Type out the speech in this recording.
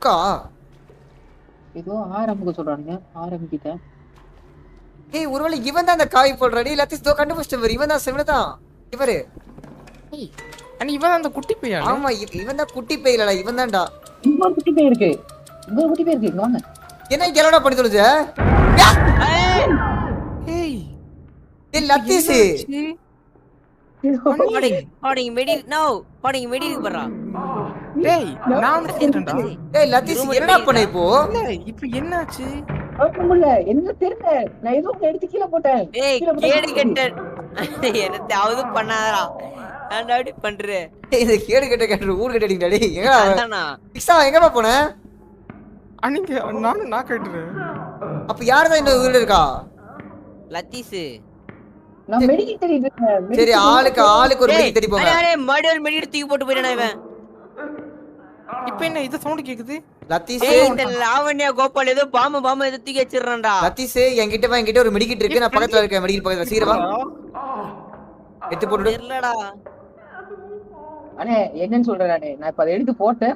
அக்கா ஏதோ ஆரம்பிக்க சொல்றானுங்க, ஆரம்பிக்கிட்டேன். ஏய் ஒருவேளை இவன் தான் அந்த காவி போடுறாடி லத்தீஸ் தோ கண்டுபிடிச்சிட்டு இவன் தான் சிவனதான் இவரு. ஏய் அண்ணி இவன் அந்த குட்டி பையன். ஆமா இவன் தான் குட்டி பேயிலடா இவன் தான்டா. இங்க ஒரு குட்டி பையன் இருக்கு, இங்க ஒரு குட்டி பையன் இருக்கு, இங்க வாங்க. என்ன கேலடா பண்ணி தொலைஞ்ச? ஏய் ஏய் லத்தீஸ் ஓடிங் மெடி நோ ஓடிங் மெடி பண்றா. டேய் நான் கேட்டேன்டா. ஏய் லத்தீஸ் என்னடா பண்ண இப்போ? இல்ல இப்போ என்னாச்சு? இல்ல என்ன தெரியல, நான் ஏதோ ஒண்ணு எடுத்து கீழ போட்டேன். ஏய் கேடு கெட்ட என்னத்தாவது பண்ணாதடா. ஏன்டா அப்படி பண்ற? ஏய் இது கேடு கெட்ட கேட்டு ஊர் கட்டிட்டீங்கடா டேய். எங்க அதானா பிக்ஸா எங்கப்பா போன? அன்னிங்க நான் கேட்டுறேன். அப்ப யார் தான் இந்த ஊர்ல இருக்கா? லத்தீஸ் நான் மெடிக்கல் தேடிட்டு இருக்கேன். சரி ஆளுக்கு ஒரு மெடி தேடி போங்க. அரே மடியல் மெடி தூக்கி போட்டு போயிடானே இவன். இப்போ என்ன இது சவுண்ட் கேக்குது? லத்தீஸ் ஏய் இந்த லாவண்யா கோபால் ஏதோ பாம்பு ஏதோ தூக்கி வச்சிரறான்டா. லத்தீஸ் என்கிட்ட ஒரு மெடிக்கிட் இருக்கு, நான் பக்கத்துல இருக்கேன் மெடிக்கல் பக்கத்துல. சீக்கிரம் வா எடுத்து போட்டுடு. தெரியலடா. அண்ணே என்னன்னு சொல்றேன், நான் இப்ப அதை எடுத்து போட்டேன்.